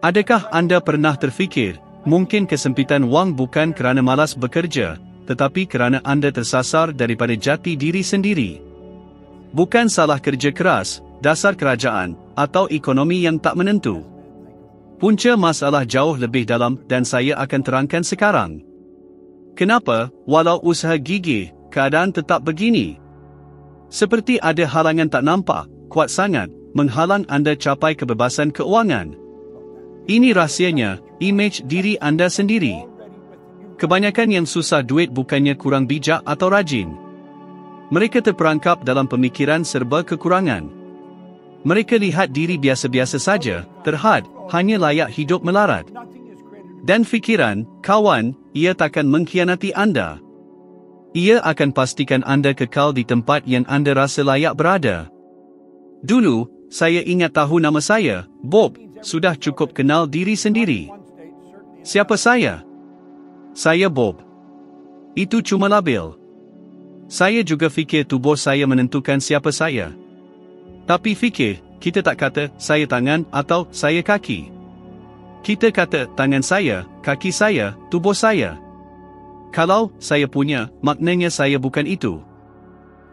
Adakah anda pernah terfikir, mungkin kesempitan wang bukan kerana malas bekerja, tetapi kerana anda tersasar daripada jati diri sendiri? Bukan salah kerja keras, dasar kerajaan, atau ekonomi yang tak menentu. Punca masalah jauh lebih dalam dan saya akan terangkan sekarang. Kenapa, walau usaha gigih, keadaan tetap begini? Seperti ada halangan tak nampak, kuat sangat, menghalang anda capai kebebasan keuangan. Ini rahsianya, imej diri anda sendiri. Kebanyakan yang susah duit bukannya kurang bijak atau rajin. Mereka terperangkap dalam pemikiran serba kekurangan. Mereka lihat diri biasa-biasa saja, terhad, hanya layak hidup melarat. Dan fikiran, kawan, ia takkan mengkhianati anda. Ia akan pastikan anda kekal di tempat yang anda rasa layak berada. Dulu, saya ingat tahu nama saya, Bob, sudah cukup kenal diri sendiri. Siapa saya? Saya Bob. Itu cuma label. Saya juga fikir tubuh saya menentukan siapa saya. Tapi fikir, kita tak kata, saya tangan atau saya kaki. Kita kata, tangan saya, kaki saya, tubuh saya. Kalau saya punya, maknanya saya bukan itu.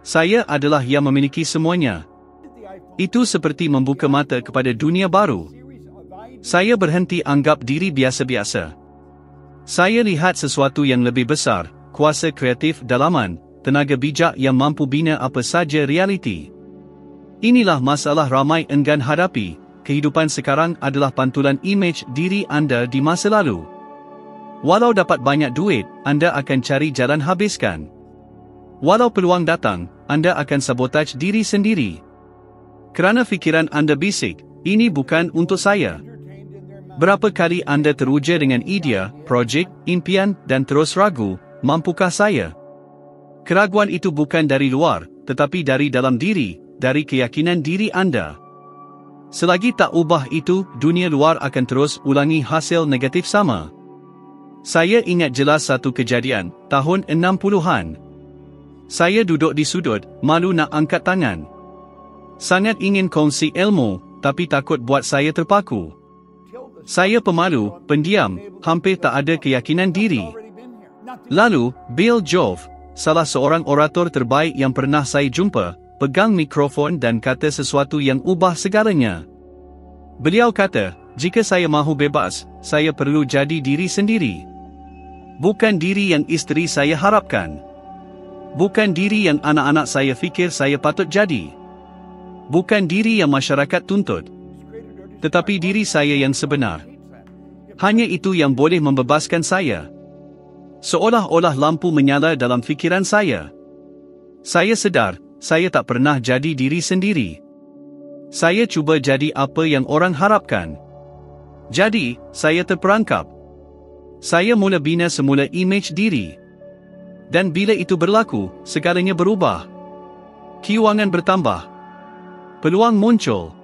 Saya adalah yang memiliki semuanya. Itu seperti membuka mata kepada dunia baru. Saya berhenti anggap diri biasa-biasa. Saya lihat sesuatu yang lebih besar, kuasa kreatif dalaman, tenaga bijak yang mampu bina apa saja realiti. Inilah masalah ramai enggan hadapi. Kehidupan sekarang adalah pantulan imej diri anda di masa lalu. Walau dapat banyak duit, anda akan cari jalan habiskan. Walau peluang datang, anda akan sabotaj diri sendiri. Kerana fikiran anda bisik, ini bukan untuk saya. Berapa kali anda teruja dengan idea, projek, impian dan terus ragu, mampukah saya? Keraguan itu bukan dari luar, tetapi dari dalam diri, dari keyakinan diri anda. Selagi tak ubah itu, dunia luar akan terus ulangi hasil negatif sama. Saya ingat jelas satu kejadian, tahun 60-an. Saya duduk di sudut, malu nak angkat tangan. Sangat ingin kongsi ilmu, tapi takut buat saya terpaku. Saya pemalu, pendiam, hampir tak ada keyakinan diri. Lalu, Bill Jove, salah seorang orator terbaik yang pernah saya jumpa, pegang mikrofon dan kata sesuatu yang ubah segalanya. Beliau kata, jika saya mahu bebas, saya perlu jadi diri sendiri. Bukan diri yang isteri saya harapkan. Bukan diri yang anak-anak saya fikir saya patut jadi. Bukan diri yang masyarakat tuntut. Tetapi diri saya yang sebenar. Hanya itu yang boleh membebaskan saya. Seolah-olah lampu menyala dalam fikiran saya. Saya sedar, saya tak pernah jadi diri sendiri. Saya cuba jadi apa yang orang harapkan. Jadi, saya terperangkap. Saya mula bina semula imej diri. Dan bila itu berlaku, segalanya berubah. Keuangan bertambah. Peluang muncul.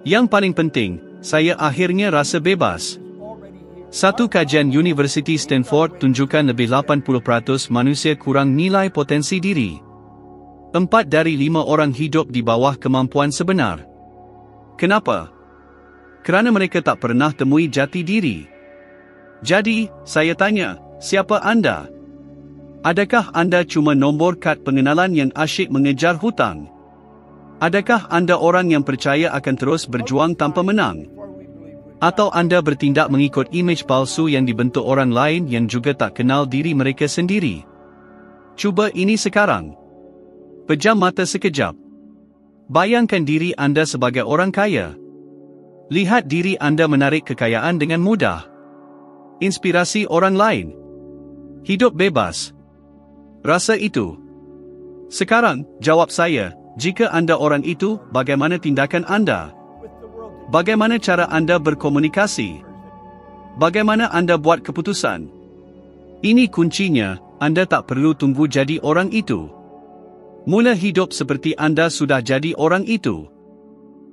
Yang paling penting, saya akhirnya rasa bebas. Satu kajian Universiti Stanford tunjukkan lebih 80% manusia kurang nilai potensi diri. 4 dari 5 orang hidup di bawah kemampuan sebenar. Kenapa? Kerana mereka tak pernah temui jati diri. Jadi, saya tanya, siapa anda? Adakah anda cuma nombor kad pengenalan yang asyik mengejar hutang? Adakah anda orang yang percaya akan terus berjuang tanpa menang? Atau anda bertindak mengikut imej palsu yang dibentuk orang lain yang juga tak kenal diri mereka sendiri? Cuba ini sekarang. Pejam mata sekejap. Bayangkan diri anda sebagai orang kaya. Lihat diri anda menarik kekayaan dengan mudah. Inspirasi orang lain. Hidup bebas. Rasa itu. Sekarang, jawab saya, jika anda orang itu, bagaimana tindakan anda? Bagaimana cara anda berkomunikasi? Bagaimana anda buat keputusan? Ini kuncinya, anda tak perlu tunggu jadi orang itu. Mula hidup seperti anda sudah jadi orang itu.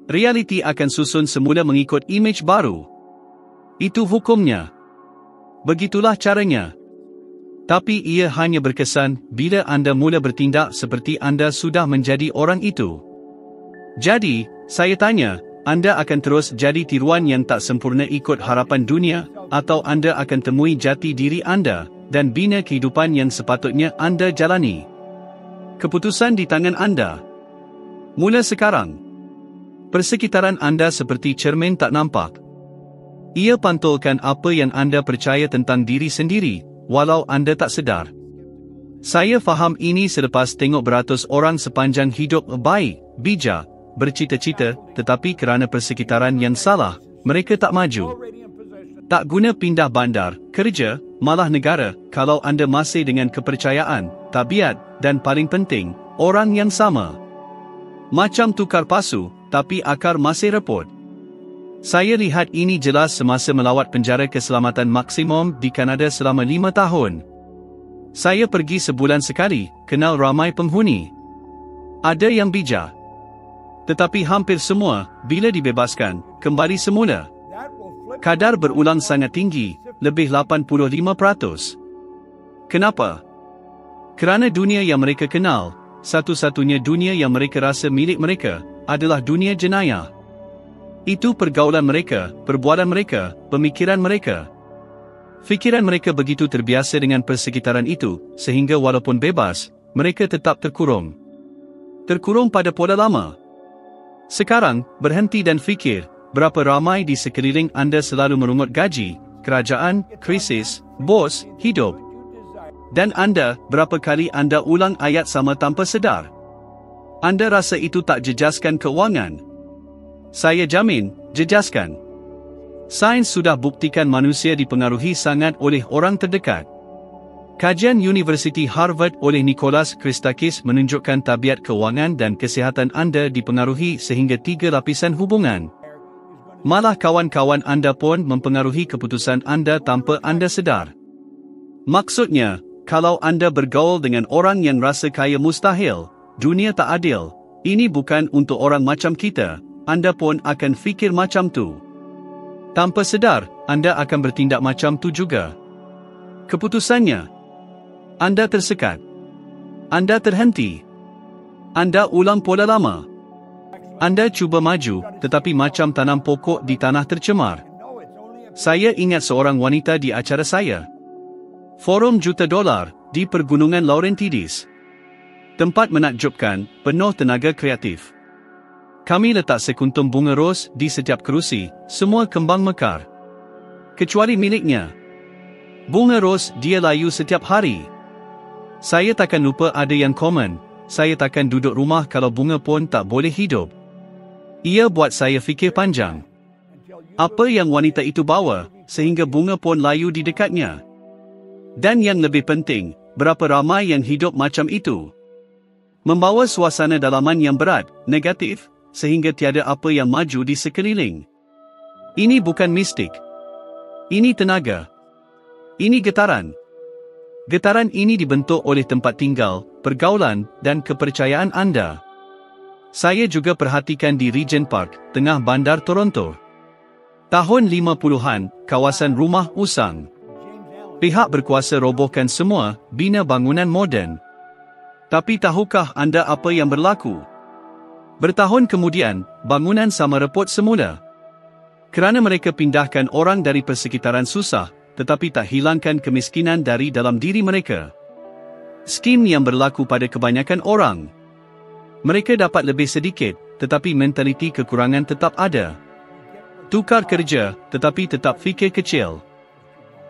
Realiti akan susun semula mengikut imej baru. Itu hukumnya. Begitulah caranya. Tapi ia hanya berkesan bila anda mula bertindak seperti anda sudah menjadi orang itu. Jadi, saya tanya, Anda akan terus jadi tiruan yang tak sempurna ikut harapan dunia, atau anda akan temui jati diri anda, dan bina kehidupan yang sepatutnya anda jalani. Keputusan di tangan anda. Mula sekarang. Persekitaran anda seperti cermin tak nampak. Ia pantulkan apa yang anda percaya tentang diri sendiri, walau anda tak sedar. Saya faham ini selepas tengok beratus orang sepanjang hidup baik, bijak, bercita-cita, tetapi kerana persekitaran yang salah, mereka tak maju. Tak guna pindah bandar, kerja, malah negara, kalau anda masih dengan kepercayaan, tabiat, dan paling penting, orang yang sama. Macam tukar pasu, tapi akar masih reput. Saya lihat ini jelas semasa melawat penjara keselamatan maksimum di Kanada selama 5 tahun. Saya pergi sebulan sekali, kenal ramai penghuni. Ada yang bijak. Tetapi hampir semua, bila dibebaskan, kembali semula. Kadar berulang sangat tinggi, lebih 85%. Kenapa? Kerana dunia yang mereka kenal, satu-satunya dunia yang mereka rasa milik mereka, adalah dunia jenayah. Itu pergaulan mereka, perbualan mereka, pemikiran mereka. Fikiran mereka begitu terbiasa dengan persekitaran itu, sehingga walaupun bebas, mereka tetap terkurung. Terkurung pada pola lama. Sekarang, berhenti dan fikir, berapa ramai di sekeliling anda selalu merungut gaji, kerajaan, krisis, bos, hidup. Dan anda, berapa kali anda ulang ayat sama tanpa sedar. Anda rasa itu tak jejaskan keuangan? Saya jamin, jejaskan. Sains sudah buktikan manusia dipengaruhi sangat oleh orang terdekat. Kajian Universiti Harvard oleh Nicholas Christakis menunjukkan tabiat keuangan dan kesihatan anda dipengaruhi sehingga 3 lapisan hubungan. Malah kawan-kawan anda pun mempengaruhi keputusan anda tanpa anda sedar. Maksudnya, kalau anda bergaul dengan orang yang rasa kaya mustahil, dunia tak adil, ini bukan untuk orang macam kita, anda pun akan fikir macam tu. Tanpa sedar, anda akan bertindak macam tu juga. Keputusannya, anda tersekat. Anda terhenti. Anda ulang pola lama. Anda cuba maju, tetapi macam tanam pokok di tanah tercemar. Saya ingat seorang wanita di acara saya. Forum $1 juta di Pergunungan Laurentides. Tempat menakjubkan, penuh tenaga kreatif. Kami letak sekuntum bunga ros di setiap kerusi, semua kembang mekar. Kecuali miliknya. Bunga ros dia layu setiap hari. Saya takkan lupa ada yang komen, saya takkan duduk rumah kalau bunga pun tak boleh hidup. Ia buat saya fikir panjang. Apa yang wanita itu bawa, sehingga bunga pun layu di dekatnya? Dan yang lebih penting, berapa ramai yang hidup macam itu? Membawa suasana dalaman yang berat, negatif, sehingga tiada apa yang maju di sekeliling. Ini bukan mistik. Ini tenaga. Ini getaran. Getaran ini dibentuk oleh tempat tinggal, pergaulan, dan kepercayaan anda. Saya juga perhatikan di Regent Park, tengah bandar Toronto. Tahun 50-an, kawasan rumah usang. Pihak berkuasa robohkan semua, bina bangunan moden. Tapi tahukah anda apa yang berlaku? Bertahun kemudian, bangunan sama reput semula. Kerana mereka pindahkan orang dari persekitaran susah, tetapi tak hilangkan kemiskinan dari dalam diri mereka. Skim yang berlaku pada kebanyakan orang. Mereka dapat lebih sedikit, tetapi mentaliti kekurangan tetap ada. Tukar kerja, tetapi tetap fikir kecil.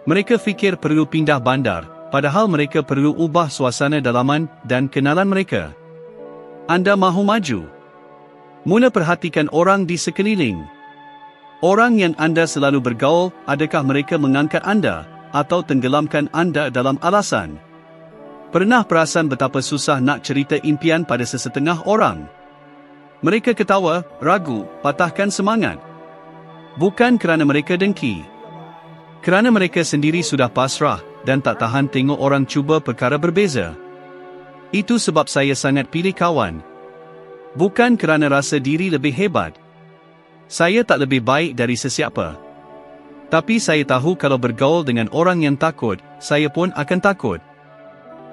Mereka fikir perlu pindah bandar, padahal mereka perlu ubah suasana dalaman dan kenalan mereka. Anda mahu maju? Mula perhatikan orang di sekeliling. Orang yang anda selalu bergaul, adakah mereka mengangkat anda, atau tenggelamkan anda dalam alasan? Pernah perasan betapa susah nak cerita impian pada sesetengah orang? Mereka ketawa, ragu, patahkan semangat. Bukan kerana mereka dengki. Kerana mereka sendiri sudah pasrah, dan tak tahan tengok orang cuba perkara berbeza. Itu sebab saya sangat pilih kawan. Bukan kerana rasa diri lebih hebat. Saya tak lebih baik dari sesiapa. Tapi saya tahu kalau bergaul dengan orang yang takut, saya pun akan takut.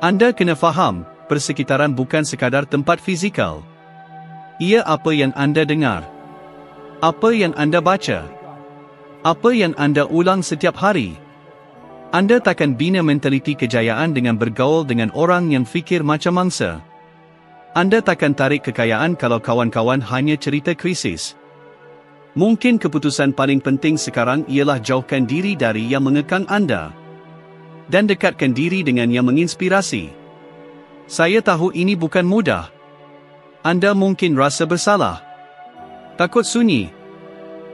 Anda kena faham, persekitaran bukan sekadar tempat fizikal. Ia apa yang anda dengar. Apa yang anda baca? Apa yang anda ulang setiap hari? Anda takkan bina mentaliti kejayaan dengan bergaul dengan orang yang fikir macam mangsa. Anda takkan tarik kekayaan kalau kawan-kawan hanya cerita krisis. Mungkin keputusan paling penting sekarang ialah jauhkan diri dari yang mengekang anda dan dekatkan diri dengan yang menginspirasi. Saya tahu ini bukan mudah. Anda mungkin rasa bersalah, takut sunyi.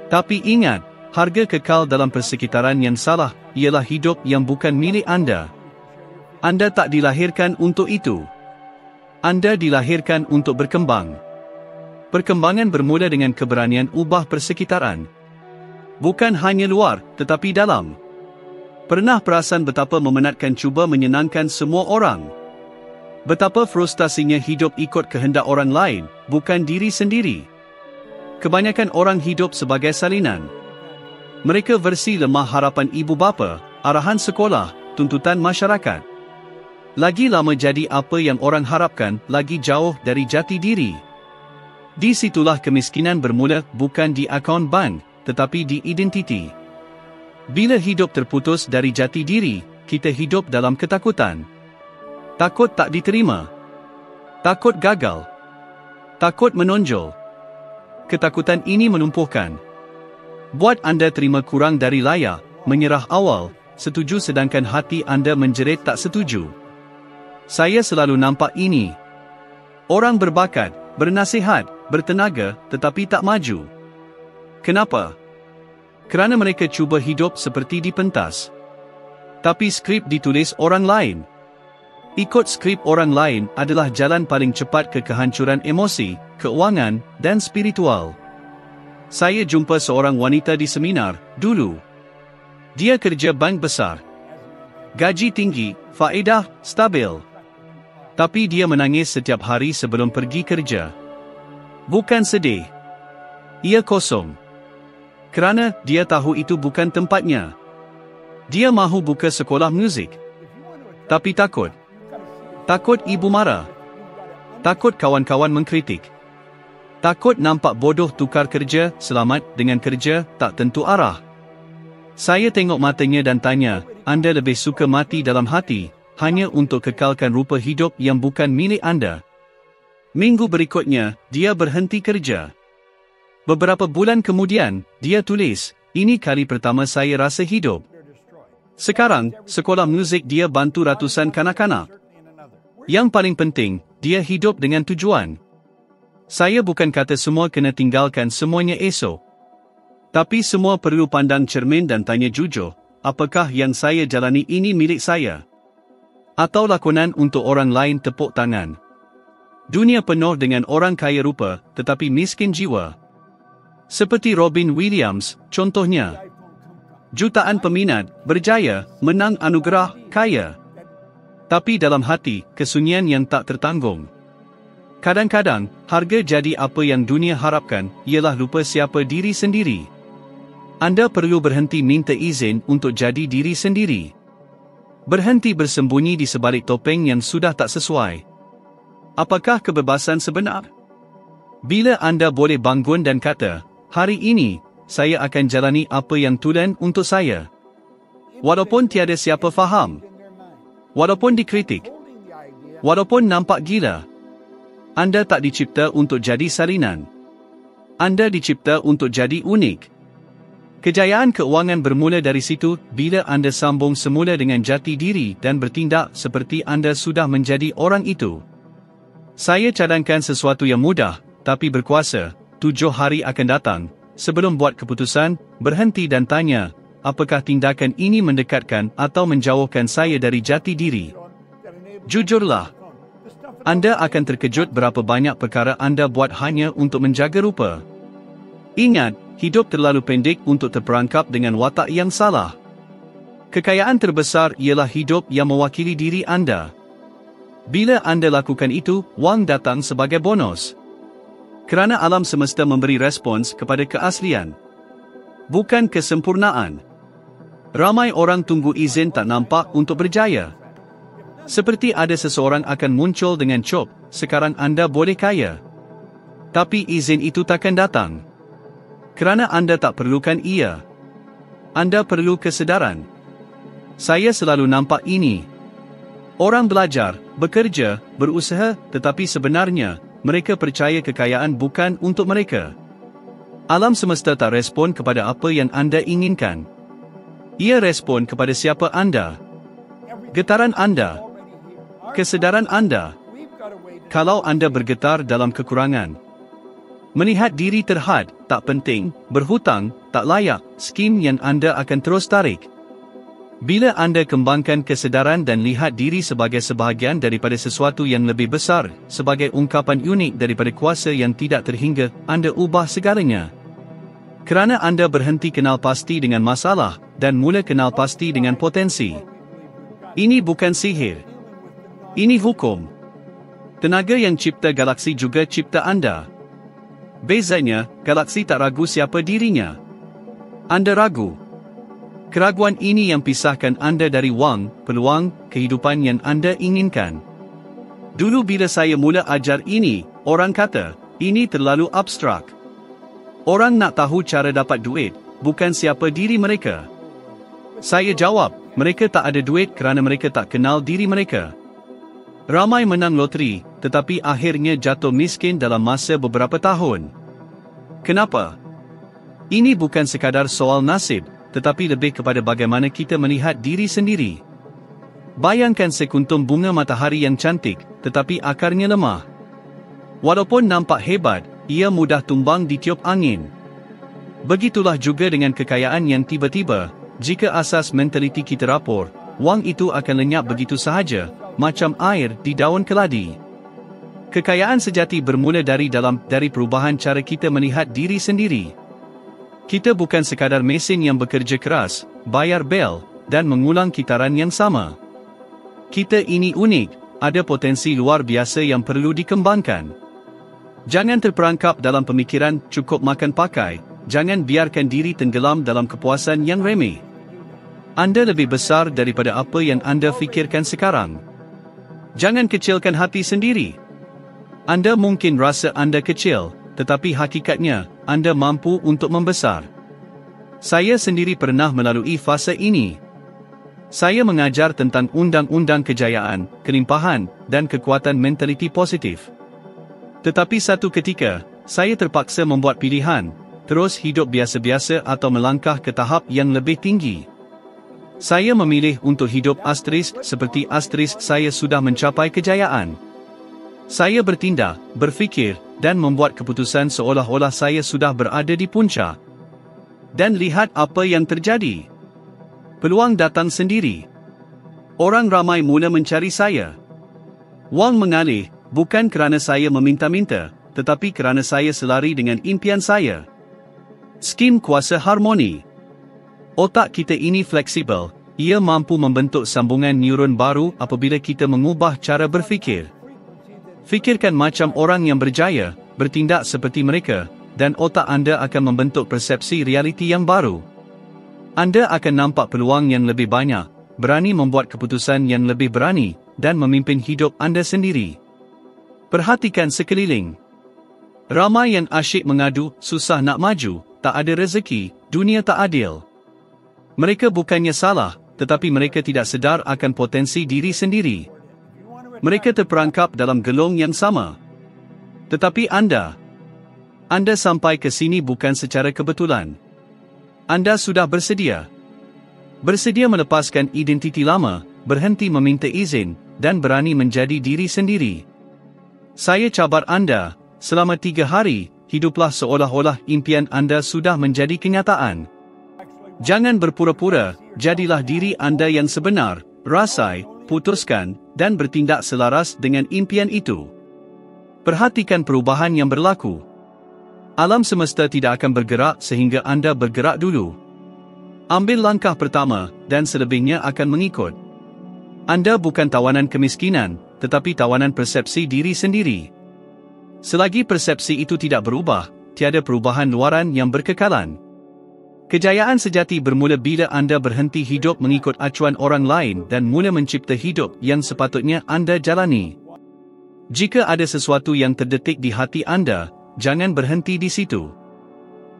Tapi ingat, harga kekal dalam persekitaran yang salah ialah hidup yang bukan milik anda. Anda tak dilahirkan untuk itu. Anda dilahirkan untuk berkembang. Perkembangan bermula dengan keberanian ubah persekitaran. Bukan hanya luar, tetapi dalam. Pernah perasan betapa memenatkan cuba menyenangkan semua orang? Betapa frustasinya hidup ikut kehendak orang lain, bukan diri sendiri. Kebanyakan orang hidup sebagai salinan. Mereka versi lemah harapan ibu bapa, arahan sekolah, tuntutan masyarakat. Lagi lama jadi apa yang orang harapkan, lagi jauh dari jati diri. Di situlah kemiskinan bermula, bukan di akaun bank, tetapi di identiti. Bila hidup terputus dari jati diri, kita hidup dalam ketakutan. Takut tak diterima. Takut gagal. Takut menonjol. Ketakutan ini menumpuhkan. Buat anda terima kurang dari layak, menyerah awal, setuju sedangkan hati anda menjerit tak setuju. Saya selalu nampak ini. Orang berbakat, bernasihat, bertenaga, tetapi tak maju. Kenapa? Kerana mereka cuba hidup seperti dipentas. Tapi skrip ditulis orang lain. Ikut skrip orang lain adalah jalan paling cepat ke kehancuran emosi, keuangan, dan spiritual. Saya jumpa seorang wanita di seminar, dulu. Dia kerja bank besar. Gaji tinggi, faedah, stabil. Tapi dia menangis setiap hari sebelum pergi kerja. Bukan sedih. Ia kosong. Kerana dia tahu itu bukan tempatnya. Dia mahu buka sekolah muzik. Tapi takut. Takut ibu marah. Takut kawan-kawan mengkritik. Takut nampak bodoh tukar kerja, selamat dengan kerja, tak tentu arah. Saya tengok matanya dan tanya, anda lebih suka mati dalam hati, hanya untuk kekalkan rupa hidup yang bukan milik anda? Minggu berikutnya, dia berhenti kerja. Beberapa bulan kemudian, dia tulis, ini kali pertama saya rasa hidup. Sekarang, sekolah muzik dia bantu ratusan kanak-kanak. Yang paling penting, dia hidup dengan tujuan. Saya bukan kata semua kena tinggalkan semuanya esok. Tapi semua perlu pandang cermin dan tanya jujur, apakah yang saya jalani ini milik saya? Atau lakonan untuk orang lain tepuk tangan? Dunia penuh dengan orang kaya rupa, tetapi miskin jiwa. Seperti Robin Williams, contohnya. Jutaan peminat, berjaya, menang anugerah, kaya. Tapi dalam hati, kesunyian yang tak tertanggung. Kadang-kadang, harga jadi apa yang dunia harapkan, ialah lupa siapa diri sendiri. Anda perlu berhenti minta izin untuk jadi diri sendiri. Berhenti bersembunyi di sebalik topeng yang sudah tak sesuai. Apakah kebebasan sebenar? Bila anda boleh bangun dan kata, hari ini, saya akan jalani apa yang Tuhan untuk saya. Walaupun tiada siapa faham. Walaupun dikritik. Walaupun nampak gila. Anda tak dicipta untuk jadi salinan. Anda dicipta untuk jadi unik. Kejayaan keuangan bermula dari situ, bila anda sambung semula dengan jati diri dan bertindak seperti anda sudah menjadi orang itu. Saya cadangkan sesuatu yang mudah, tapi berkuasa, 7 hari akan datang. Sebelum buat keputusan, berhenti dan tanya, apakah tindakan ini mendekatkan atau menjauhkan saya dari jati diri? Jujurlah. Anda akan terkejut berapa banyak perkara anda buat hanya untuk menjaga rupa. Ingat, hidup terlalu pendek untuk terperangkap dengan watak yang salah. Kekayaan terbesar ialah hidup yang mewakili diri anda. Bila anda lakukan itu, wang datang sebagai bonus. Kerana alam semesta memberi respons kepada keaslian, bukan kesempurnaan. Ramai orang tunggu izin tak nampak untuk berjaya. Seperti ada seseorang akan muncul dengan cop, sekarang anda boleh kaya. Tapi izin itu takkan datang. Kerana anda tak perlukan ia. Anda perlu kesedaran. Saya selalu nampak ini. Orang belajar, bekerja, berusaha, tetapi sebenarnya, mereka percaya kekayaan bukan untuk mereka. Alam semesta tak respon kepada apa yang anda inginkan. Ia respon kepada siapa anda. Getaran anda. Kesedaran anda. Kalau anda bergetar dalam kekurangan, melihat diri terhad, tak penting, berhutang, tak layak, skim yang anda akan terus tarik. Bila anda kembangkan kesedaran dan lihat diri sebagai sebahagian daripada sesuatu yang lebih besar, sebagai ungkapan unik daripada kuasa yang tidak terhingga, anda ubah segalanya. Kerana anda berhenti kenal pasti dengan masalah, dan mula kenal pasti dengan potensi. Ini bukan sihir. Ini hukum. Tenaga yang cipta galaksi juga cipta anda. Bezanya, galaksi tak ragu siapa dirinya. Anda ragu. Keraguan ini yang pisahkan anda dari wang, peluang, kehidupan yang anda inginkan. Dulu bila saya mula ajar ini, orang kata, ini terlalu abstrak. Orang nak tahu cara dapat duit, bukan siapa diri mereka. Saya jawab, mereka tak ada duit kerana mereka tak kenal diri mereka. Ramai menang loteri, tetapi akhirnya jatuh miskin dalam masa beberapa tahun. Kenapa? Ini bukan sekadar soal nasib, tetapi lebih kepada bagaimana kita melihat diri sendiri. Bayangkan sekuntum bunga matahari yang cantik, tetapi akarnya lemah. Walaupun nampak hebat, ia mudah tumbang ditiup angin. Begitulah juga dengan kekayaan yang tiba-tiba, jika asas mentaliti kita rapor, wang itu akan lenyap begitu sahaja, macam air di daun keladi. Kekayaan sejati bermula dari perubahan cara kita melihat diri sendiri. Kita bukan sekadar mesin yang bekerja keras, bayar bel, dan mengulang kitaran yang sama. Kita ini unik, ada potensi luar biasa yang perlu dikembangkan. Jangan terperangkap dalam pemikiran cukup makan pakai, jangan biarkan diri tenggelam dalam kepuasan yang remeh. Anda lebih besar daripada apa yang anda fikirkan sekarang. Jangan kecilkan hati sendiri. Anda mungkin rasa anda kecil, tetapi hakikatnya, anda mampu untuk membesar. Saya sendiri pernah melalui fasa ini. Saya mengajar tentang undang-undang kejayaan, kelimpahan, dan kekuatan mentaliti positif. Tetapi satu ketika, saya terpaksa membuat pilihan, terus hidup biasa-biasa atau melangkah ke tahap yang lebih tinggi. Saya memilih untuk hidup asterisk seperti asterisk saya sudah mencapai kejayaan. Saya bertindak, berfikir, dan membuat keputusan seolah-olah saya sudah berada di puncak. Dan lihat apa yang terjadi. Peluang datang sendiri. Orang ramai mula mencari saya. Wang mengalir, bukan kerana saya meminta-minta, tetapi kerana saya selari dengan impian saya. Skim kuasa harmoni. Otak kita ini fleksibel, ia mampu membentuk sambungan neuron baru apabila kita mengubah cara berfikir. Fikirkan macam orang yang berjaya, bertindak seperti mereka, dan otak anda akan membentuk persepsi realiti yang baru. Anda akan nampak peluang yang lebih banyak, berani membuat keputusan yang lebih berani, dan memimpin hidup anda sendiri. Perhatikan sekeliling. Ramai yang asyik mengadu, susah nak maju, tak ada rezeki, dunia tak adil. Mereka bukannya salah, tetapi mereka tidak sedar akan potensi diri sendiri. Mereka terperangkap dalam gelong yang sama. Tetapi anda sampai ke sini bukan secara kebetulan. Anda sudah bersedia. Bersedia melepaskan identiti lama, berhenti meminta izin, dan berani menjadi diri sendiri. Saya cabar anda, selama 3 hari, hiduplah seolah-olah impian anda sudah menjadi kenyataan. Jangan berpura-pura, jadilah diri anda yang sebenar, rasai, putuskan, dan bertindak selaras dengan impian itu. Perhatikan perubahan yang berlaku. Alam semesta tidak akan bergerak sehingga anda bergerak dulu. Ambil langkah pertama, dan selebihnya akan mengikut. Anda bukan tawanan kemiskinan, tetapi tawanan persepsi diri sendiri. Selagi persepsi itu tidak berubah, tiada perubahan luaran yang berkekalan. Kejayaan sejati bermula bila anda berhenti hidup mengikut acuan orang lain dan mula mencipta hidup yang sepatutnya anda jalani. Jika ada sesuatu yang terdetik di hati anda, jangan berhenti di situ.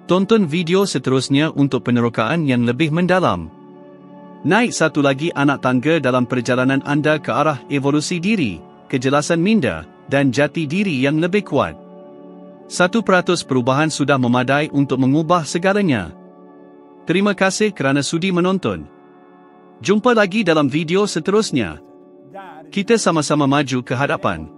Tonton video seterusnya untuk penerokaan yang lebih mendalam. Naik satu lagi anak tangga dalam perjalanan anda ke arah evolusi diri, kejelasan minda, dan jati diri yang lebih kuat. 1% perubahan sudah memadai untuk mengubah segalanya. Terima kasih kerana sudi menonton. Jumpa lagi dalam video seterusnya. Kita sama-sama maju ke hadapan.